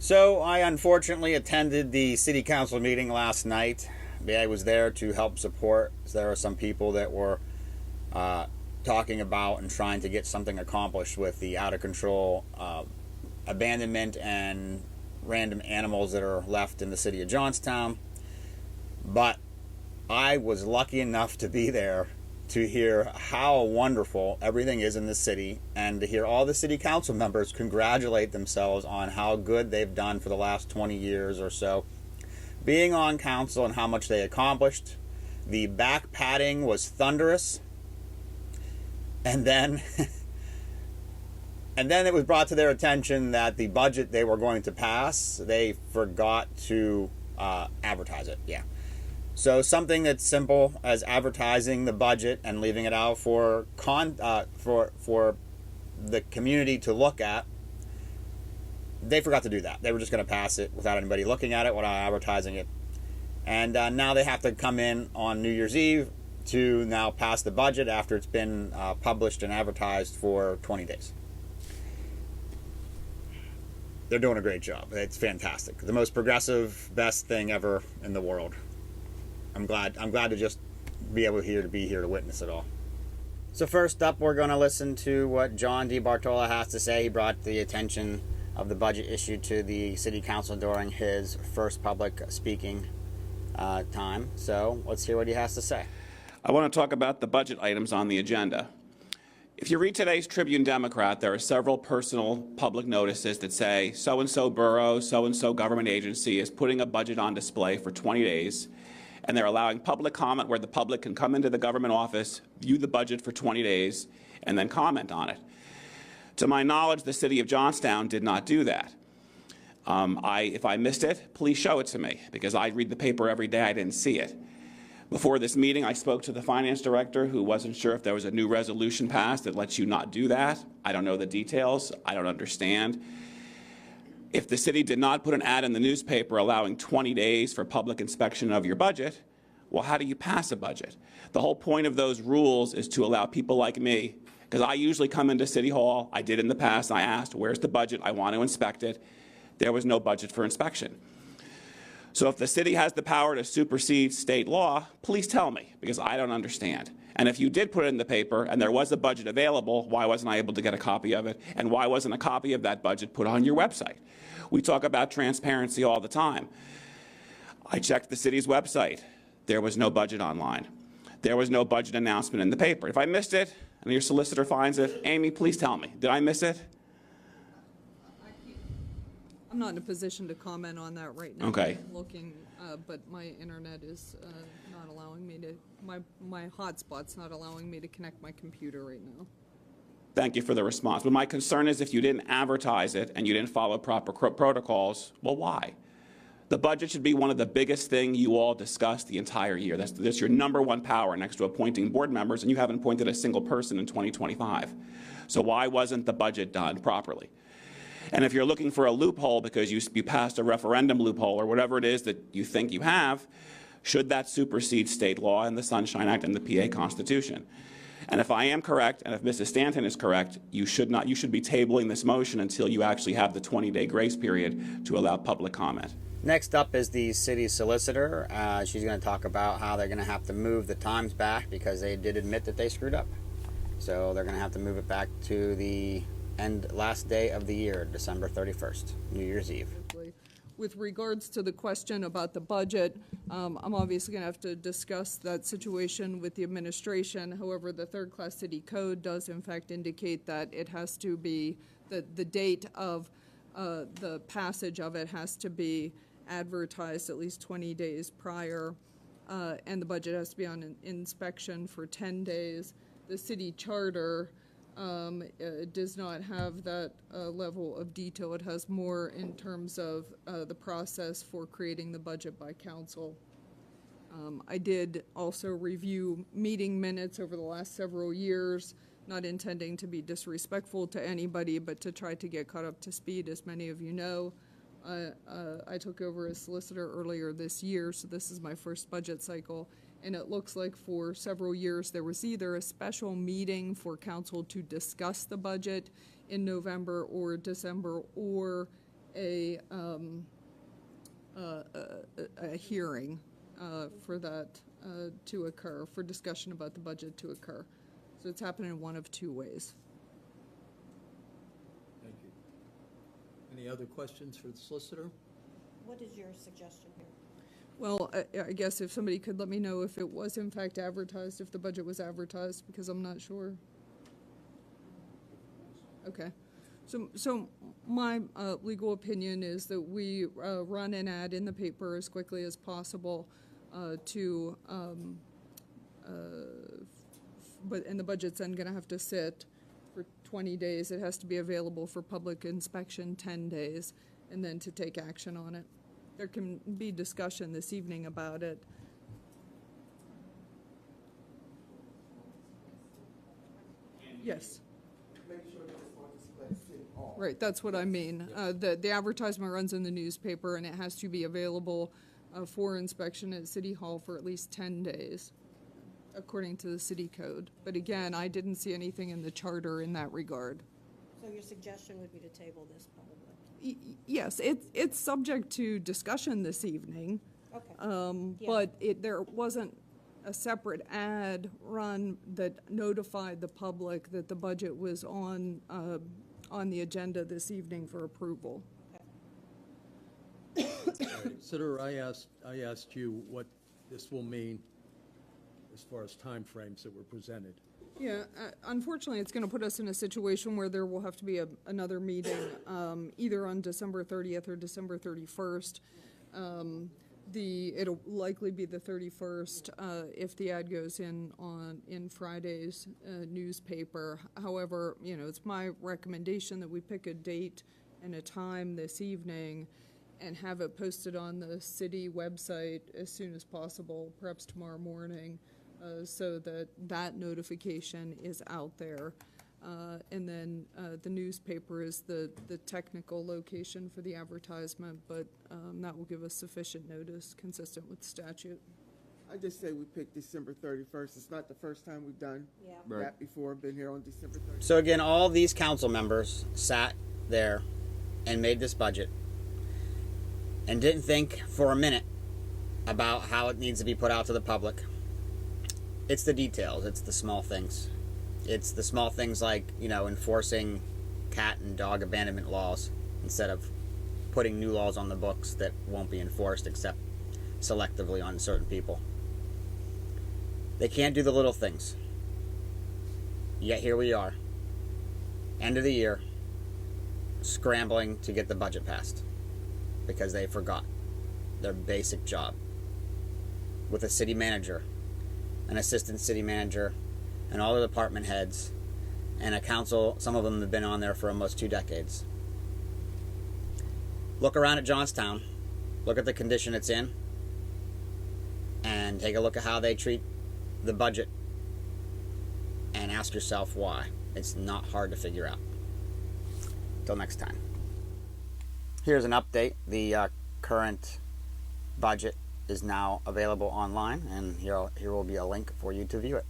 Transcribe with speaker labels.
Speaker 1: So I unfortunately attended the city council meeting last night. I was there to help support. There are some people that were talking about and trying to get something accomplished with the out of control abandonment and random animals that are left in the city of Johnstown. But I was lucky enough to be there to hear how wonderful everything is in the city and to hear all the city council members congratulate themselves on how good they've done for the last 20 years or so being on council and how much they accomplished. The back patting was thunderous. And then it was brought to their attention that the budget they were going to pass, they forgot to advertise it. Yeah. So something that's simple as advertising the budget and leaving it out for the community to look at, they forgot to do that. They were just going to pass it without anybody looking at it, without advertising it. And now they have to come in on New Year's Eve to now pass the budget after it's been published and advertised for 20 days. They're doing a great job. It's fantastic. The most progressive, best thing ever in the world. I'm glad to just be able to be here to witness it all. So first up, we're going to listen to what John DiBartola has to say. He brought the attention of the budget issue to the city council during his first public speaking time. So let's hear what he has to say.
Speaker 2: I want to talk about the budget items on the agenda. If you read today's Tribune Democrat, there are several personal public notices that say so-and-so borough, so-and-so government agency is putting a budget on display for 20 days, and they're allowing public comment where the public can come into the government office, view the budget for 20 days, and then comment on it. To my knowledge, the city of Johnstown did not do that. If I missed it, please show it to me, because I read the paper every day. I didn't see it. Before this meeting, I spoke to the finance director, who wasn't sure if there was a new resolution passed that lets you not do that. I don't know the details. I don't understand. If the city did not put an ad in the newspaper allowing 20 days for public inspection of your budget, well, how do you pass a budget? The whole point of those rules is to allow people like me, because I usually come into City Hall, I did in the past, I asked, where's the budget? I want to inspect it. There was no budget for inspection. So if the city has the power to supersede state law, please tell me, because I don't understand. And if you did put it in the paper and there was a budget available, why wasn't I able to get a copy of it? And why wasn't a copy of that budget put on your website? We talk about transparency all the time. I checked the city's website. There was no budget online. There was no budget announcement in the paper. If I missed it and your solicitor finds it, Amy, please tell me. Did I miss it?
Speaker 3: I'm not in a position to comment on that right now.
Speaker 2: Okay.
Speaker 3: I'm looking, but my internet is not allowing me to, my hotspot's not allowing me to connect my computer right now.
Speaker 2: Thank you for the response. But my concern is if you didn't advertise it and you didn't follow proper protocols, well, why? The budget should be one of the biggest things you all discuss the entire year. That's your number one power next to appointing board members, and you haven't appointed a single person in 2025. So why wasn't the budget done properly? And if you're looking for a loophole because you passed a referendum loophole or whatever it is that you think you have, should that supersede state law and the Sunshine Act and the PA Constitution? And if I am correct, and if Mrs. Stanton is correct, you should be tabling this motion until you actually have the 20-day grace period to allow public comment.
Speaker 1: Next up is the city solicitor. She's going to talk about how they're going to have to move the times back because they did admit that they screwed up. So they're going to have to move it back to the last day of the year, December 31st, New Year's Eve.
Speaker 3: With regards to the question about the budget, I'm obviously going to have to discuss that situation with the administration. However, the third-class city code does in fact indicate that it has to be, the date of the passage of it has to be advertised at least 20 days prior, and the budget has to be on inspection for 10 days. The city charter does not have that level of detail. It has more in terms of the process for creating the budget by council. I did also review meeting minutes over the last several years, not intending to be disrespectful to anybody, but to try to get caught up to speed. As many of you know, I took over as solicitor earlier this year, so this is my first budget cycle. And it looks like for several years there was either a special meeting for council to discuss the budget in November or December, or a hearing for that to occur, for discussion about the budget to occur. So it's happening in one of two ways.
Speaker 4: Thank you. Any other questions for the solicitor?
Speaker 5: What is your suggestion here?
Speaker 3: Well, I guess if somebody could let me know if it was in fact advertised, if the budget was advertised, because I'm not sure. Okay. So my legal opinion is that we run an ad in the paper as quickly as possible and the budget's then going to have to sit for 20 days. It has to be available for public inspection 10 days, and then to take action on it. There can be discussion this evening about it. Yes.
Speaker 6: Make sure that it's on display at City Hall.
Speaker 3: Right, that's what I mean. The advertisement runs in the newspaper, and it has to be available for inspection at City Hall for at least 10 days, according to the city code. But again, I didn't see anything in the charter in that regard.
Speaker 5: So your suggestion would be to table this probably?
Speaker 3: Yes, it's subject to discussion this evening,
Speaker 5: Okay. Yeah.
Speaker 3: but there wasn't a separate ad run that notified the public that the budget was on the agenda this evening for approval.
Speaker 4: Solicitor, I asked you what this will mean as far as timeframes that were presented.
Speaker 3: Yeah, unfortunately, it's going to put us in a situation where there will have to be another meeting, either on December 30th or December 31st. It'll likely be the 31st if the ad goes in Friday's newspaper. However, it's my recommendation that we pick a date and a time this evening and have it posted on the city website as soon as possible, perhaps tomorrow morning, so that notification is out there. And then the newspaper is the technical location for the advertisement, but that will give us sufficient notice consistent with statute.
Speaker 6: I just say we pick December 31st. It's not the first time we've done
Speaker 5: Yeah.
Speaker 1: Right.
Speaker 6: that before. Been here on December 31st.
Speaker 1: So again, all these council members sat there and made this budget and didn't think for a minute about how it needs to be put out to the public. It's the details. It's the small things. It's the small things like, enforcing cat and dog abandonment laws instead of putting new laws on the books that won't be enforced except selectively on certain people. They can't do the little things. Yet here we are, end of the year, scrambling to get the budget passed because they forgot their basic job with a city manager, an assistant city manager, and all the department heads, and a council. Some of them have been on there for almost 2 decades. Look around at Johnstown, look at the condition it's in, and take a look at how they treat the budget, and ask yourself why. It's not hard to figure out. Till next time. Here's an update. The current budget is now available online, and here will be a link for you to view it.